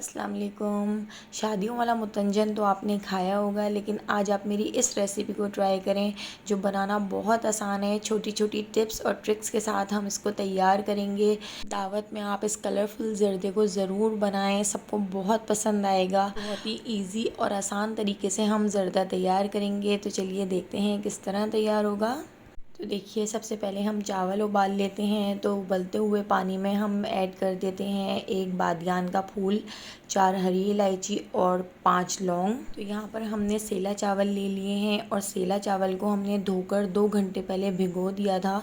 अस्सलाम वालेकुम। शादियों वाला मुतंजन तो आपने खाया होगा, लेकिन आज आप मेरी इस रेसिपी को ट्राई करें जो बनाना बहुत आसान है। छोटी छोटी टिप्स और ट्रिक्स के साथ हम इसको तैयार करेंगे। दावत में आप इस कलरफुल ज़र्दे को ज़रूर बनाएं, सबको बहुत पसंद आएगा। बहुत ही ईजी और आसान तरीके से हम ज़र्दा तैयार करेंगे। तो चलिए देखते हैं किस तरह तैयार होगा। तो देखिए, सबसे पहले हम चावल उबाल लेते हैं। तो उबलते हुए पानी में हम ऐड कर देते हैं एक बादियान का फूल, 4 हरी इलायची और 5 लौंग। तो यहाँ पर हमने सेला चावल ले लिए हैं और सेला चावल को हमने धोकर 2 घंटे पहले भिगो दिया था।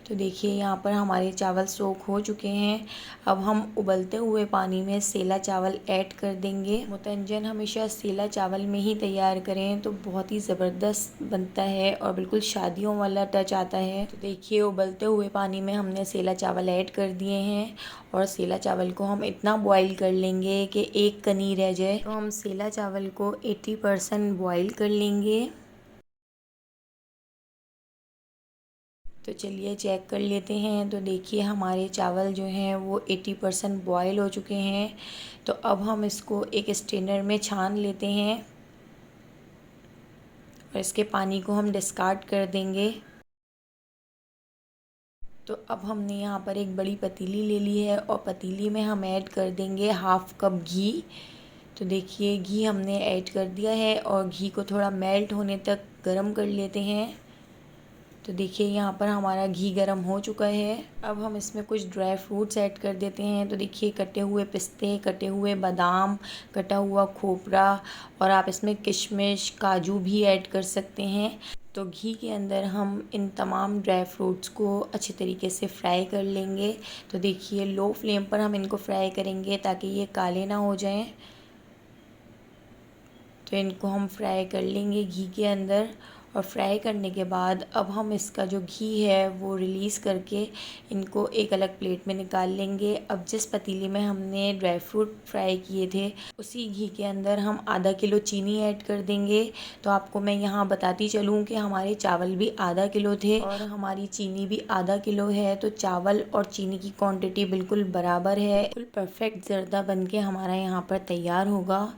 तो देखिए, यहाँ पर हमारे चावल सोख हो चुके हैं। अब हम उबलते हुए पानी में सेला चावल ऐड कर देंगे। मुतंजन हमेशा सेला चावल में ही तैयार करें तो बहुत ही ज़बरदस्त बनता है और बिल्कुल शादियों वाला टच आता है। तो देखिए, उबलते हुए पानी में हमने सेला चावल ऐड कर दिए हैं और सेला चावल को हम इतना बॉईल कर लेंगे कि एक कनी रह जाए। तो हम सेला चावल को 80% बॉईल कर लेंगे। तो चलिए चेक कर लेते हैं। तो देखिए, हमारे चावल जो हैं वो 80% बॉयल हो चुके हैं। तो अब हम इसको एक स्ट्रेनर में छान लेते हैं और इसके पानी को हम डिस्कार्ड कर देंगे। तो अब हमने यहाँ पर एक बड़ी पतीली ले ली है और पतीली में हम ऐड कर देंगे हाफ़ कप घी। तो देखिए, घी हमने ऐड कर दिया है और घी को थोड़ा मेल्ट होने तक गरम कर लेते हैं। तो देखिए, यहाँ पर हमारा घी गरम हो चुका है। अब हम इसमें कुछ ड्राई फ्रूट्स ऐड कर देते हैं। तो देखिए, कटे हुए पिस्ते, कटे हुए बादाम, कटा हुआ खोपरा और आप इसमें किशमिश, काजू भी ऐड कर सकते हैं। तो घी के अंदर हम इन तमाम ड्राई फ्रूट्स को अच्छे तरीके से फ्राई कर लेंगे। तो देखिए, लो फ्लेम पर हम इनको फ्राई करेंगे ताकि ये काले ना हो जाएं। तो इनको हम फ्राई कर लेंगे घी के अंदर। और फ्राई करने के बाद अब हम इसका जो घी है वो रिलीज़ करके इनको एक अलग प्लेट में निकाल लेंगे। अब जिस पतीली में हमने ड्राई फ्रूट फ्राई किए थे उसी घी के अंदर हम आधा किलो चीनी ऐड कर देंगे। तो आपको मैं यहाँ बताती चलूँ कि हमारे चावल भी आधा किलो थे और हमारी चीनी भी आधा किलो है। तो चावल और चीनी की क्वांटिटी बिल्कुल बराबर है। बिल्कुल परफेक्ट ज़र्दा बन के हमारा यहाँ पर तैयार होगा।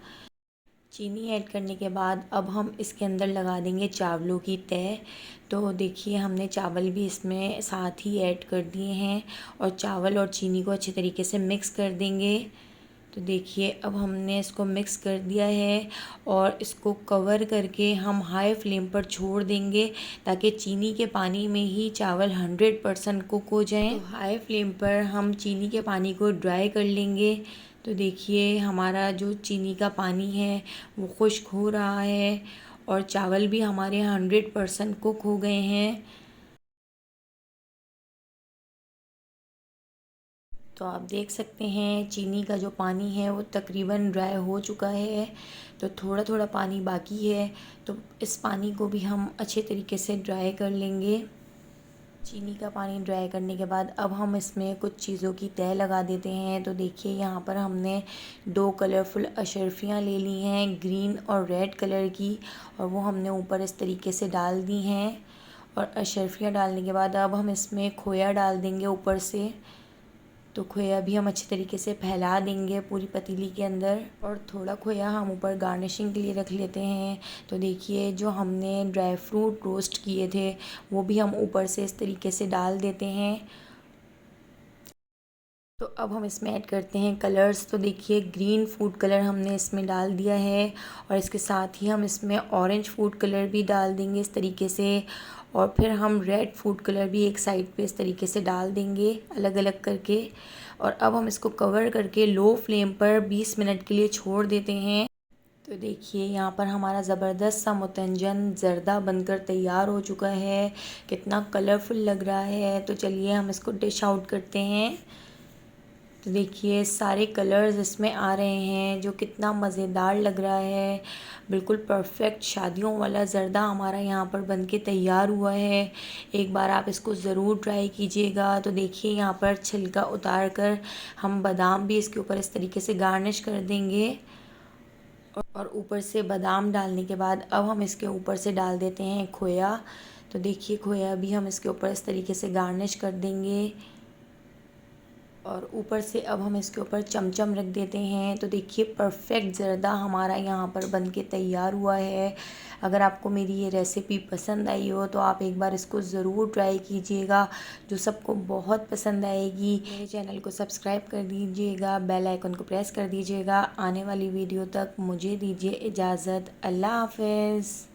चीनी ऐड करने के बाद अब हम इसके अंदर लगा देंगे चावलों की तह। तो देखिए, हमने चावल भी इसमें साथ ही ऐड कर दिए हैं और चावल और चीनी को अच्छे तरीके से मिक्स कर देंगे। तो देखिए, अब हमने इसको मिक्स कर दिया है और इसको कवर करके हम हाई फ्लेम पर छोड़ देंगे ताकि चीनी के पानी में ही चावल 100% कुक हो जाएं। तो हाई फ्लेम पर हम चीनी के पानी को ड्राई कर लेंगे। तो देखिए, हमारा जो चीनी का पानी है वो खुश्क हो रहा है और चावल भी हमारे 100% कुक हो गए हैं। तो आप देख सकते हैं चीनी का जो पानी है वो तकरीबन ड्राई हो चुका है। तो थोड़ा थोड़ा पानी बाकी है। तो इस पानी को भी हम अच्छे तरीके से ड्राई कर लेंगे। चीनी का पानी ड्राई करने के बाद अब हम इसमें कुछ चीज़ों की तह लगा देते हैं। तो देखिए, यहाँ पर हमने 2 कलरफुल अशरफियाँ ले ली हैं, ग्रीन और रेड कलर की, और वो हमने ऊपर इस तरीके से डाल दी हैं। और अशरफियाँ डालने के बाद अब हम इसमें खोया डाल देंगे ऊपर से। तो खोया भी हम अच्छे तरीके से फैला देंगे पूरी पतीली के अंदर और थोड़ा खोया हम ऊपर गार्निशिंग के लिए रख लेते हैं। तो देखिए, जो हमने ड्राई फ्रूट रोस्ट किए थे वो भी हम ऊपर से इस तरीके से डाल देते हैं। तो अब हम इसमें ऐड करते हैं कलर्स। तो देखिए, ग्रीन फूड कलर हमने इसमें डाल दिया है और इसके साथ ही हम इसमें ऑरेंज फूड कलर भी डाल देंगे इस तरीके से। और फिर हम रेड फूड कलर भी एक साइड पे इस तरीके से डाल देंगे अलग अलग करके। और अब हम इसको कवर करके लो फ्लेम पर 20 मिनट के लिए छोड़ देते हैं। तो देखिए, यहाँ पर हमारा ज़बरदस्त सा मुतंजन ज़र्दा बनकर तैयार हो चुका है। कितना कलरफुल लग रहा है। तो चलिए हम इसको डिश आउट करते हैं। तो देखिए, सारे कलर्स इसमें आ रहे हैं जो कितना मज़ेदार लग रहा है। बिल्कुल परफेक्ट शादियों वाला ज़र्दा हमारा यहाँ पर बनके तैयार हुआ है। एक बार आप इसको ज़रूर ट्राई कीजिएगा। तो देखिए, यहाँ पर छिलका उतार कर हम बादाम भी इसके ऊपर इस तरीके से गार्निश कर देंगे। और ऊपर से बादाम डालने के बाद अब हम इसके ऊपर से डाल देते हैं खोया। तो देखिए, खोया भी हम इसके ऊपर इस तरीके से गार्निश कर देंगे। और ऊपर से अब हम इसके ऊपर चमचम रख देते हैं। तो देखिए परफेक्ट ज़र्दा हमारा यहाँ पर बन के तैयार हुआ है। अगर आपको मेरी ये रेसिपी पसंद आई हो तो आप एक बार इसको ज़रूर ट्राई कीजिएगा, जो सबको बहुत पसंद आएगी। मेरे चैनल को सब्सक्राइब कर दीजिएगा, बेल आइकन को प्रेस कर दीजिएगा। आने वाली वीडियो तक मुझे दीजिए इजाज़त। अल्लाह हाफ़िज़।